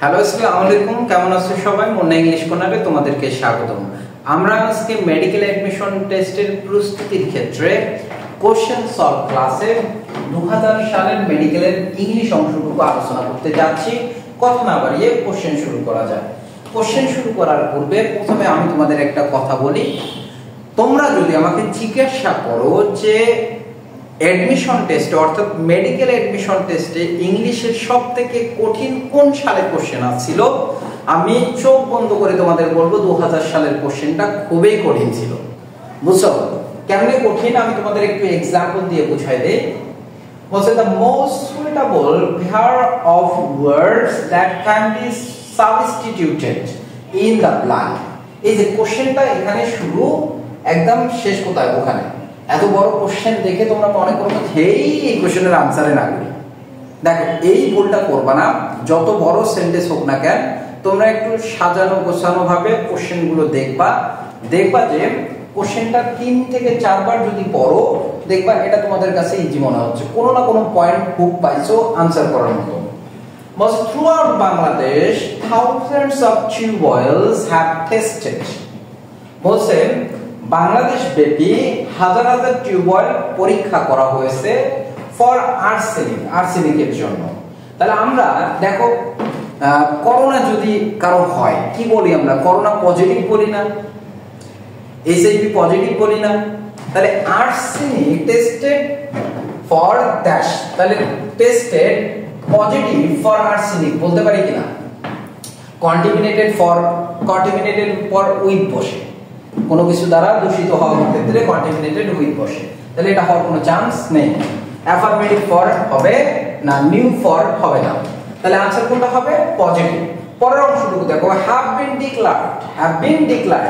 Hello, আসসালামু আলাইকুম। কেমন আছো সবাই? মুন্না ইংলিশ কর্নারে তোমাদেরকে স্বাগতম। আমরা আজকে মেডিকেল অ্যাডমিশন টেস্টের প্রস্তুতির ক্ষেত্রে কোশ্চেন সলভ ক্লাসে 2000 সালের মেডিকেলের ইংলিশ অংশটুকু আলোচনা করতে যাচ্ছি। কথা না বাড়িয়ে কোশ্চেন শুরু করা যাক। কোশ্চেন শুরু করার পূর্বে প্রথমে আমি তোমাদের একটা কথা বলি। তোমরা যদি আমাকে জিজ্ঞাসা করো যে অ্যাডমিশন টেস্টে অর্থাৎ মেডিকেল অ্যাডমিশন টেস্টে ইংলিশের সবথেকে কঠিন কোন সালের কোশ্চেন ছিল, আমি চোখ বন্ধ করে তোমাদের বলবো 2000 সালের কোশ্চেনটা খুবই কঠিন ছিল। বুঝছো কেমনে কঠিন? আমি তোমাদের একটু এক্সাম্পল দিয়ে বুঝাই দেই। বলছে the most suitable pair of words that can be substituted in the blank। এই যে কোশ্চেনটা এখানে শুরু, একদম শেষ কোথায় ওখানে। এত বড় কোশ্চেন দেখে তোমরা মনে করো এই কোশ্চেনের আনসারে না করি। দেখো, এই ভুলটা করবা না। যত বড় সেন্টেন্স হোক না কেন, তোমরা একটু সাজানো গোছানো ভাবে কোশ্চেনগুলো দেখবা যে কোশ্চেনটা 3 থেকে 4 বার যদি পড়ো, দেখবা এটা তোমাদের কাছে ইজি মনে হচ্ছে, কোনো না কোনো পয়েন্ট খুব পাইছো আনসার করার মতো। Most throughout Bangladesh, thousands of tutorials have tested। বলছে বাংলাদেশ ব্যাপী হাজার হাজার টিউবওয়েল পরীক্ষা করা হয়েছে ফর আর্সেনিকের জন্য। তাহলে আমরা দেখো, করোনা যদি কারো হয় কি বলি আমরা? করোনা পজিটিভ বলি না, এইচআইভি পজিটিভ বলি না। তাহলে আর্সেনিক টেস্টেড ফর ড্যাশ, তাহলে টেস্টেড পজিটিভ ফর আর্সেনিক বলতে পারি কিনা? কন্টামিনেটেড ফর উইথ বসে, কোনো কিছু দ্বারা দূষিত হওয়ার ক্ষেত্রে কন্টামিনেটেড উইথ বসে, তাহলে এটা হওয়ার কোনো চান্স নেই। অ্যাফার্মেটিভ ফর হবে না, নিউ ফর হবে না। তাহলে আনসার কোনটা হবে? পজিটিভ। পরের অংশটুকু দেখো, have been declared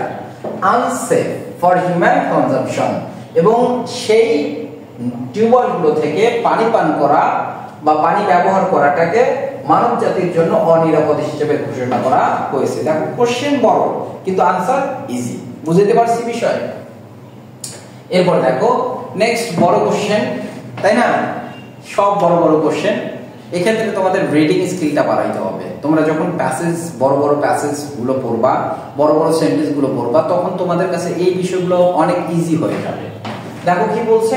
unsafe for human consumption, এবং সেই টিউবওয়েলগুলো থেকে পানি পান করা বা পানি ব্যবহার করাটাকে মানব জাতির জন্য অনিরাপদ হিসেবে ঘোষণা করা হয়েছে। দেখো, কোশ্চেন বড় কিন্তু আনসার ইজি। বুঝতে পারছি বিষয়? এরপর দেখো নেক্সট বড় কোশ্চেন, তাই না? সব বড় বড় কোশ্চেন। এক্ষেত্রে তোমাদের রিডিং স্কিলটা বাড়াইতে হবে। তোমরা যখন বড় বড় প্যাসেজ গুলো পড়বা, বড় বড় সেন্টেন্স গুলো পড়বা, তখন তোমাদের কাছে এই বিষয়গুলো অনেক ইজি হয়ে যাবে। দেখো কি বলছে।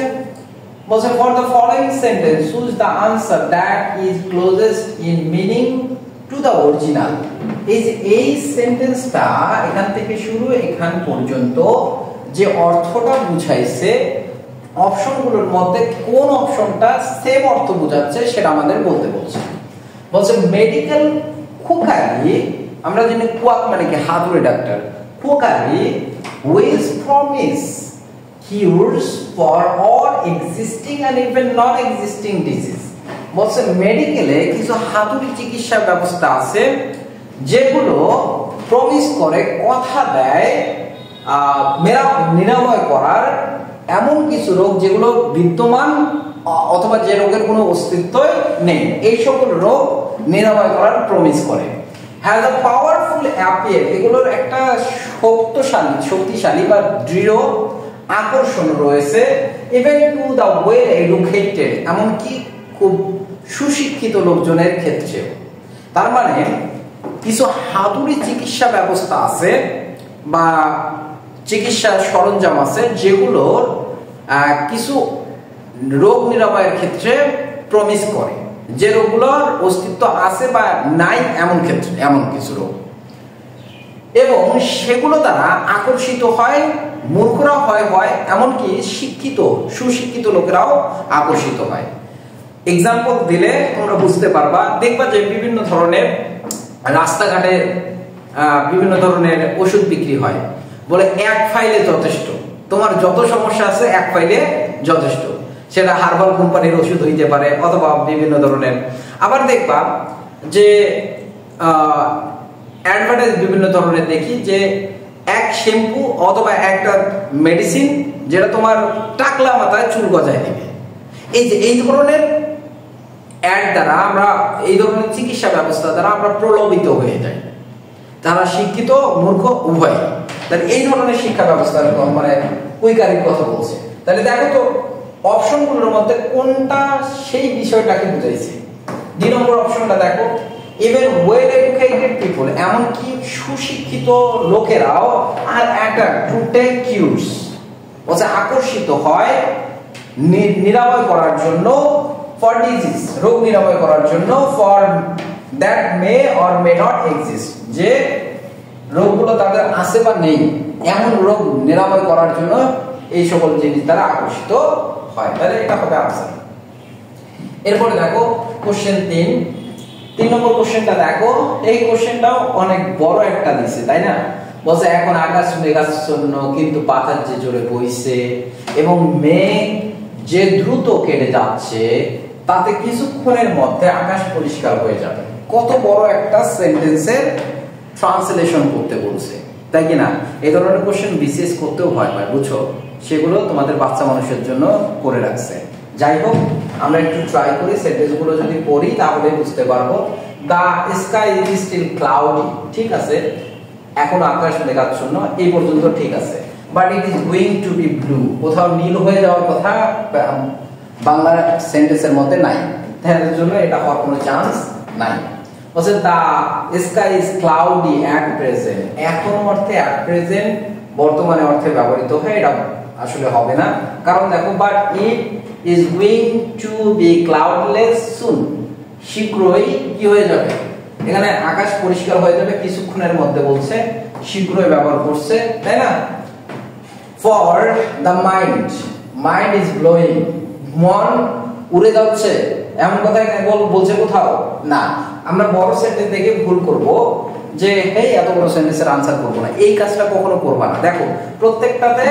বলছে for the following sentence choose the answer that is closest in meaning to the original. এই সেন্টেন্সটা এখান থেকে শুরু এখান পর্যন্ত যে অর্থটা বুঝাইছে, অপশনগুলোর মধ্যে কোন অপশনটা সেম অর্থ বোঝাচ্ছে সেটা আমাদের বলতে বলছে। বলছে মেডিকেল কুকারি, আমরা জানি কুয়াক মানে কি হাতুড়ে doctor, quackery will promise cures for all existing and even non existing disease. বলছে মেডিকেলে কিছু হাতুড়ি চিকিৎসা ব্যবস্থা আছে যেগুলো প্রমিস করে, কথা দেয় নিরাময় করার এমন কিছু রোগ যেগুলো বিদ্যমান অথবা যে রোগের কোনো অস্তিত্বই নেই, এই সকল রোগ নিরাময় করার প্রমিস করে। হ্যাজ আ পাওয়ারফুল অ্যাপিয়ার, এগুলোর একটা শক্তিশালী বা দৃঢ় আকর্ষণ রয়েছে। Even to the well educated, এমনকি খুব সুশিক্ষিত লোকজনের ক্ষেত্রে। তার মানে কিছু হাতুড়ি চিকিৎসা ব্যবস্থা আছে বা চিকিৎসার সরঞ্জাম আছে যেগুলোর কিছু রোগ নিরাময়ের ক্ষেত্রে প্রমিস করে, যে রোগগুলোর অস্তিত্ব আছে বা নাই এমন ক্ষেত্রে, এমন কিছু রোগ, এবং সেগুলো দ্বারা আকর্ষিত হয় মূর্খরাও হয়, এমনকি সুশিক্ষিত লোকেরাও আকর্ষিত হয়। এক্সাম্পল দিলে তোমরা বুঝতে পারবা। দেখবা যে বিভিন্ন ধরনের রাস্তাঘাটে বিভিন্ন ধরনের ওষুধ বিক্রি হয়, বলে এক ফাইলে যথেষ্ট, তোমার যত সমস্যা আছে এক ফাইলে যথেষ্ট। সেটা হার্বাল কোম্পানির ওষুধ হইতে পারে অথবা বিভিন্ন ধরনের। আবার দেখবা যে অ্যাডভার্টাইজ বিভিন্ন ধরনের দেখি যে এক শ্যাম্পু অথবা একটা মেডিসিন যেটা তোমার টাকলা মাথায় চুল গজায় দিবে। এই ধরনের অ্যাড দ্বারা আমরা, এই ধরনের চিকিৎসা ব্যবস্থা দ্বারা আমরা প্রলোভিত হয়ে যাই, তারা শিক্ষিত মূর্খ উভয়। তাহলে এই ধরনের শিক্ষা ব্যবস্থার মানে কুইকারির কথা বলছে। তাহলে দেখো তো অপশনগুলোর মধ্যে কোনটা সেই বিষয়টাকে বুঝাইছে। 2 নম্বর অপশনটা দেখো, ইভেন ওয়েল এডুকেটেড পিপল, এমনকি সুশিক্ষিত লোকেরাও আর অ্যাট্রাক্ট টু টেক কিউরস, বলছে আকর্ষিত হয় নিরাময় করার জন্য, ফর ডিজিজ, রোগ নিরাময় করার জন্য, for that may or may not exist, যে রোগগুলো তাদের আছে বা নেই এমন রোগ নিরাময় করার জন্য এই সকল জিনিস দ্বারা আকর্ষিত হয়। তাহলে এটা হবে আনসার। এরপরে দেখো কোশ্চেন 3 নম্বর কোশ্চেনটা দেখো, এই কোশ্চেনটাও অনেক বড় একটা দিছে, তাই না? বলছে এখন আকাশ মেঘাচ্ছন্ন কিন্তু বাতাস যে জোরে বইছে এবং মেঘ যে দ্রুত কেটে যাচ্ছে তাতে কিছুক্ষণের মধ্যে আকাশ পরিষ্কার হয়ে যাবে। কত বড় একটা সেন্টেন্সের ট্রান্সলেশন করতে বলছে, তাই কি না? এই ধরনের কোশ্চেন বিসিএস করতেও ভয় পায়, বুঝছো? সেগুলো তোমাদের বাচ্চা মানুষের জন্য করে রাখছে। যাই হোক, আমরা একটু ট্রাই করি, সেন্টেন্সগুলো যদি পড়ি তাহলে বুঝতে পারবো। The sky is still cloudy, ঠিক আছে, এখন আকাশ মেঘাচ্ছন্ন, এই পর্যন্ত ঠিক আছে। But it is going to be blue, কোথাও নীল হয়ে যাওয়ার কথা বাংলা সেন্টেন্সের মধ্যে নাই, তার জন্য এটা হওয়ার কোনো চান্স নাই। বলছে the sky is cloudy at present, এখন অর্থে অ্যাট প্রেজেন্ট বর্তমানে অর্থে ব্যবহৃত হয়, এটা আসলে হবে না। কারণ দেখো, but it is going to be cloudless soon, শীঘ্রই কি হয়ে যাবে, এখানে আকাশ পরিষ্কার হয়ে যাবে কিছুক্ষণের মধ্যে বলছে, শীঘ্রই ব্যবহার করছে, তাই না? For the mind, mind is blowing, মন উড়ে যাচ্ছে, এমন কথা বলছে কোথাও না। আমরা বড় সেন্টেন্স দেখে ভুল করব যে এই এত বড় সেন্টেন্সের আনসার করব না, এই কাজটা কখনো করবা না। দেখো প্রত্যেকটাতে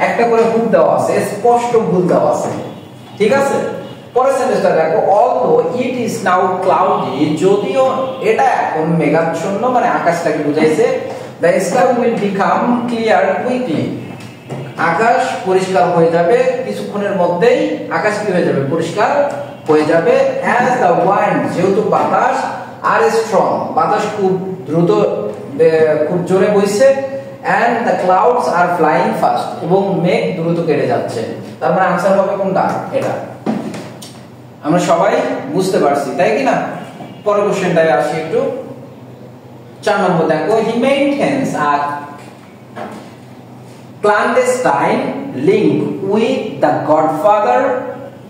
একটা করে ভুল দেওয়া আছে, স্পষ্ট ভুল দেওয়া আছে, ঠিক আছে? পরের সেন্টেন্সটা দেখো, although it is now cloudy, যদিও এটা এখন মেঘাচ্ছন্ন, মানে আকাশটাকে বুঝাইছে। The sky will become clear quickly, আকাশ পরিষ্কার হয়ে যাবে কিছুক্ষণের মধ্যেই, আকাশ কি হয়ে যাবে, পরিষ্কার হয়ে যাবে। অ্যাজ দ্য ওয়াইন্ড, যেহেতু বাতাস, আর স্ট্রং, বাতাস খুব দ্রুত খুব জোরে বইছে। And the clouds are flying fast, এবং মেঘ দ্রুত কেটে যাচ্ছে। তার মানে আনসার হবে কোনটা? এটা আমরা সবাই বুঝতে পারছি, তাই কি না? পরের কোশ্চেনটায় আসি একটু। 4 নম্বর দেখো, হি মেইনটেইনস আ clandestine link with the Godfather,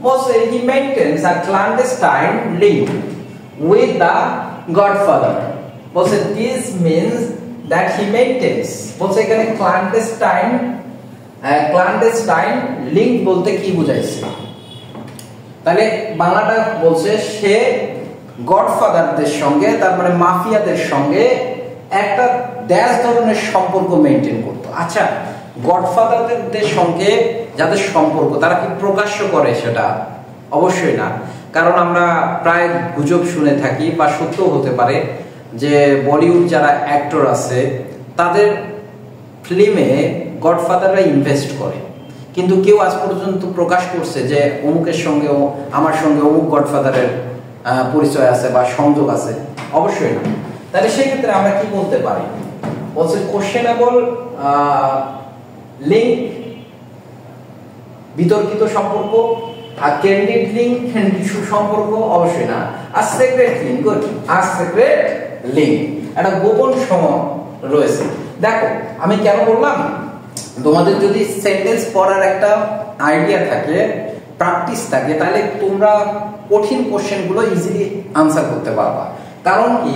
was he maintains a clandestine link with the Godfather. Was this means that he maintains, বলছে এখানে clandestine link বলতে কি বুঝাইছে? তাহলে বাংলাটা বলছে সে গডফাদারদের সঙ্গে, তার মানে মাফিয়াদের সঙ্গে একটা দেশ ধরনের সম্পর্ক মেইনটেইন করতো। আচ্ছা, গডফাদারদের সঙ্গে যাদের সম্পর্ক তারা কি প্রকাশ্য করে? সেটা অবশ্যই না, কারণ আমরা প্রায় গুজব শুনে থাকি বা সত্য হতে পারে যে বলিউড যারা অ্যাক্টর আছে তাদের ফিল্মে গডফাদাররা ইনভেস্ট করে, কিন্তু কেউ আজ পর্যন্ত প্রকাশ করছে যে অমুকের সঙ্গে আমার সঙ্গে অমুক গডফাদারের পরিচয় আছে বা সংযোগ আছে? অবশ্যই না। তাহলে সেই ক্ষেত্রে আমরা কি বলতে পারি? বলছে কোশ্চেনেবল লিঙ্ক, বিতর্কিত সম্পর্ক, আর ক্যান্ডিড লিঙ্ক, সুসম্পর্ক? অবশ্যই না। আর সিক্রেট লিঙ্ক, গুড, আর সিক্রেট লিঙ্ক, একটা গোপন সম্পর্ক রয়েছে। দেখো আমি কেন বললাম, তোমাদের যদি সেন্টেন্স পড়ার একটা আইডিয়া থাকে, প্র্যাকটিস থাকে, তাহলে তোমরা কঠিন কোশ্চেনগুলো ইজিলি আনসার করতে পারবা। কারণ কি,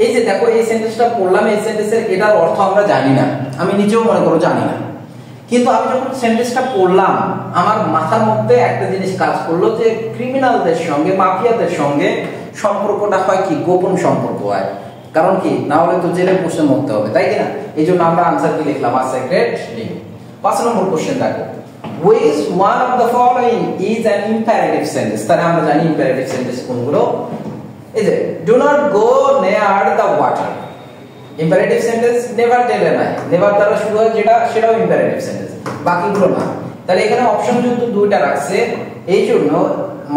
এই যে দেখো এই সেন্টেন্সটা পড়লাম, এই সেন্টেন্সের এটার অর্থ আমরা জানি না, আমি নিজেও মনে করো জানি না, কিন্তু আমি যখন সেন্টেন্সটা পড়লাম আমার মাথার মধ্যে একটা জিনিস কাজ করলো যে ক্রিমিনালদের সঙ্গে, মাফিয়াদের সঙ্গে সম্পর্কটা হয় কি, গোপন সম্পর্ক হয়। কারণ কি, না হলে তো জেলে বসে মরতে হবে, তাই কি না? এই জন্য আমরা আনসার কি লিখলাম, আর সিক্রেট লিঙ্ক। 5 নম্বর কোশ্চেন দেখো, which one of the following is an imperative sentence? তাহলে আমরা জানি imperative sentence কোনগুলো। এই যে do not go near the water, imperative sentence। never tell a lie, never দ্বারা শুরু হয় যেটা, সেটাও imperative sentence, বাকিগুলো না। তাহলে এখানে অপশন যেহেতু দুইটা রাখছে, এই জন্য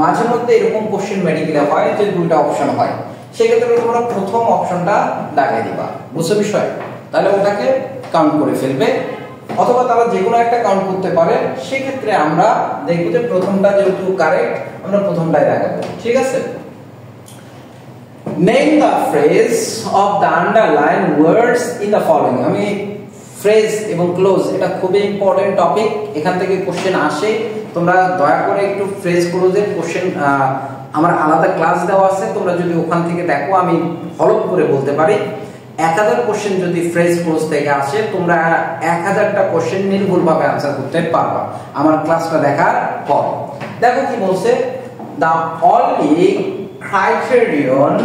মাঝে মধ্যে এরকম কোশ্চেন মেডিকেলে হয় যে দুইটা অপশন হয়, সেক্ষেত্রে তোমরা প্রথম অপশনটা দাগিয়ে দিবা, বুঝছো বিষয়? তাহলে ওটাকে কাউন্ট করে ফেলবে, অথবা তারা যে কোনো একটা কাউন্ট করতে পারে। সেক্ষেত্রে আমরা দেখব যে প্রথমটা যেহেতু কারেক্ট, আমরা প্রথমটাই দেখাবো, ঠিক আছে? Name the phrase of the underlined words in the following. আমি ফ্রেজ এবং ক্লোজ এটা খুবই ইম্পর্টেন্ট টপিক, এখান থেকে কোশ্চেন আসে। তোমরা দয়া করে একটু ফ্রেজ ক্লোজের কোশ্চেন আমার আলাদা ক্লাস দেওয়া আছে, তোমরা যদি ওখান থেকে দেখো আমি হলপ করে বলতে পারি 1000 কোশ্চেন যদি ফ্রেজ ক্লোজ থেকে আসে তোমরা 1000টা কোশ্চেন নির্ভুলভাবে আনসার করতে পারবা আমার ক্লাসটা দেখার পর। দেখো কি বলছে, the only criterion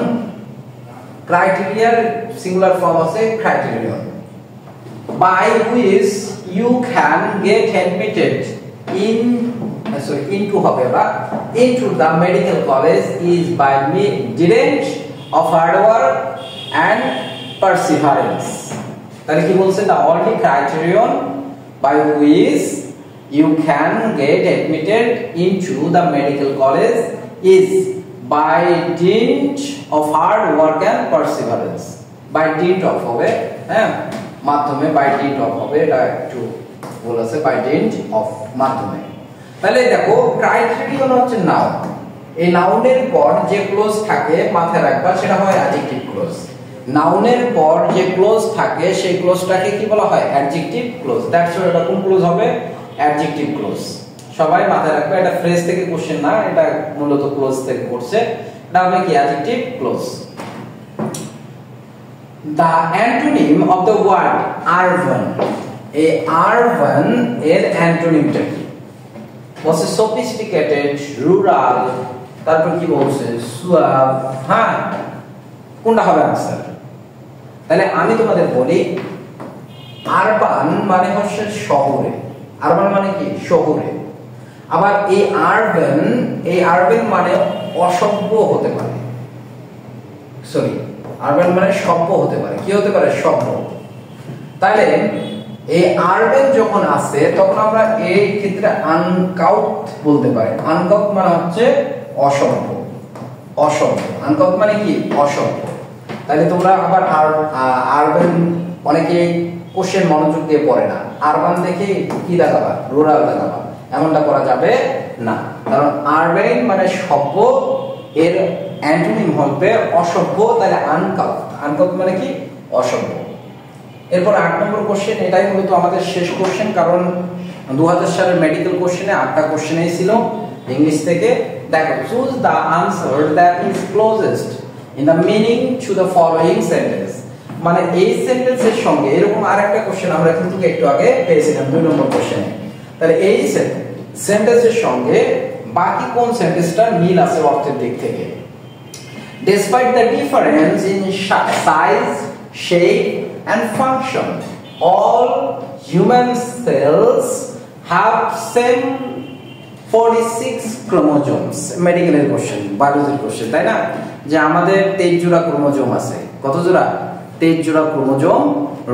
singular form আছে criterion by which you can get admitted into the medical college is by dint of hard work and perseverance. তাহলে কি বলছে, the only criterion by which you can get admitted into the medical college is by dint of hard work and perseverance. by dint of হবে, হ্যাঁ মাধ্যমে by dint of হবে, এটা একটু ভুল আছে, by dint of মাধ্যমে। তাহলে দেখো ক্রাইটেরিয়ন হচ্ছে নাউন, এই নাউনের পর যে ক্লোজ থাকে মাথায় রাখবা সেটা হয় অ্যাডজেক্টিভ ক্লোজ। নাউনের পর যে ক্লোজ থাকে সেই ক্লোজটাকে কি বলা হয়, অ্যাডজেক্টিভ ক্লোজ। দ্যাটস হোয়াই এটা কোন ক্লোজ হবে, অ্যাডজেক্টিভ ক্লোজ। সবাই মাথায় রাখবে, এটা ফ্রেজ থেকে কোশ্চেন না, এটা মূলত ক্লোজ থেকে পড়ছে, এটা হবে কি adjective clause. The antonym of the word urban, এই urban এর অ্যান্টোনিমটা কি বলছে, sophisticated, rural, তারপর কি বলছে suave, হ্যাঁ কোনটা হবে आंसर? তাহলে আমি তোমাদের বলি আরবান মানে হচ্ছে শহরে, আরবান মানে কি শহরে। আবার এই আরবান মানে অসভ্য হতে পারে, সরি আরবান মানে সভ্য হতে পারে, কি হতে পারে, সভ্য। তাহলে এই আরবান যখন আসে তখন আমরা এই ক্ষেত্রে আনকাউট বলতে পারি। আনকাউট মানে হচ্ছে অসভ্য, অসভ্য। আনকাউট মানে কি, অসভ্য। তাহলে তোমরা আবার আরবান অনেকে কোশ্চেন মনোযোগ দিয়ে পড়ে না, আরবান দেখে কি দেখাবা, রুরাল দেখাবা, এমনটা করা যাবে না। কারণ আরবান মানে সভ্য, এর অ্যান্টোনিম হবে অসভ্য, তাহলে আনকাউট। আনকাউট মানে কি, অসভ্য। এরপর 8 নম্বর কোশ্চেন, এটাই মূলত আমাদের শেষ কোশ্চেন, কারণ 2000 সালের মেডিকেল কোশ্চেনে 8টা কোশ্চেনই ছিল ইংলিশ থেকে। দেখো, choose the answer that is closest in the meaning to the following sentence. মানে এই সেন্টেন্সের সঙ্গে এরকম আরেকটা কোশ্চেন আমরা কিন্তু একটু আগে পেয়েছিলাম 2 নম্বর কোশ্চেনে। তাহলে এই সেন্টেন্সের সঙ্গে বাকি কোন সেন্টেন্সটা মিল আছে অর্থের দিক থেকে। Despite the difference in size, shape and function, all human cells have same 46 chromosomes. Medical question, biology question, তাই না? যে আমাদের 23 জোড়া ক্রোমোজোম আছে। কত জোড়া? 23 জোড়া ক্রোমোজোম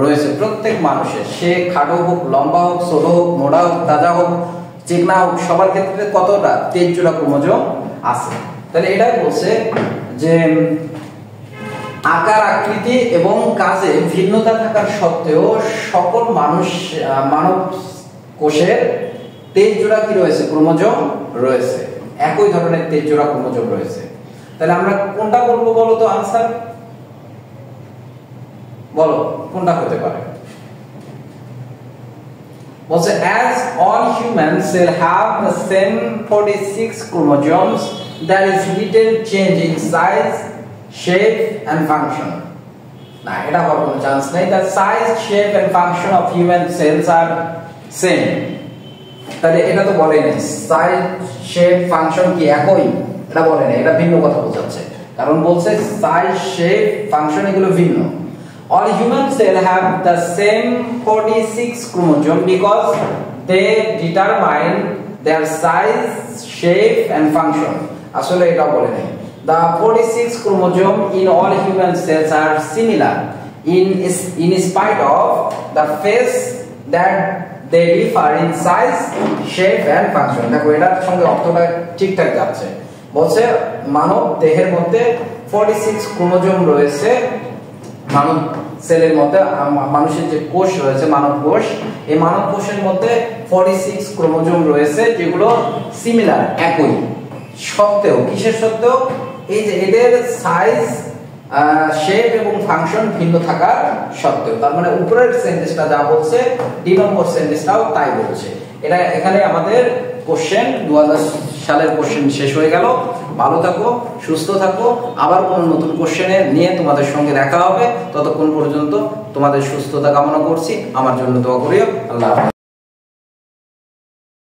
রয়েছে প্রত্যেক মানুষের। সে খাটো হোক, লম্বা হোক, ছোট হোক, মোটা হোক, তাজা হোক, চিকনা হোক, সবার ক্ষেত্রে কতটা? 23 জোড়া ক্রোমোজোম আছে। তাহলে এটাই বলছে যে আকার, আকৃতি এবং কাজে ভিন্নতা থাকার সত্ত্বেও সকল মানব কোষের 23 জোড়া কি রয়েছে, ক্রোমোজোম রয়েছে। একই ধরনের 23 জোড়া ক্রোমোজোম রয়েছে। তাহলে আমরা কোনটা বলবো বলো তো, आंसर বলো কোনটা হতে পারে? বলছে as all humans will have the same 46 chromosomes, there is little change in size, shape and function. না, এটা হওয়ার কোনো চান্স নেই। The size, shape and function of human cells are same. তাহলে এটা তো বলে নাই সাইজ, শেপ, ফাংশন কি একই, এটা বলে নাই, এটা ভিন্ন কথা বোঝাচ্ছে। কারণ বলছে সাইজ, শেপ, ফাংশন এগুলো ভিন্ন। All human cells have the same 46 chromosomes because they determine their size, shape and function. আসলে এটা বলে নাই। The 46 chromosomes in all human cells are similar in spite of the phase that they differ in size, shape and function. দেখো এটার সঙ্গে অর্থটা ঠিকঠাক যাচ্ছে। বলছে মানব দেহের মধ্যে 46 ক্রোমোজোম রয়েছে, মানব সেলের মধ্যে, মানুষের যে কোষ রয়েছে মানব কোষ, এই মানব কোষের মধ্যে 46 ক্রোমোজোম রয়েছে যেগুলো সিমিলার, একই। সত্ত্বেও, কিসের সত্ত্বেও? এই যে এদের সাইজ শেপ এবং ফাংশন ভিন্ন থাকার সত্ত্বেও। তার মানে উপরের সেন্টেন্সটা যা বলছে 2 নম্বর সেন্টেন্সটাও তাই বলছে। এটা এখানে আমাদের কোশ্চেন 2000 সালের কোশ্চেন শেষ হয়ে গেল। ভালো থাকো, সুস্থ থাকো, আবার কোনো নতুন কোশ্চেনে নিয়ে তোমাদের সঙ্গে দেখা হবে। ততক্ষণ পর্যন্ত তোমাদের সুস্থতা কামনা করছি, আমার জন্য দোয়া করিও। আল্লাহ হাফেজ।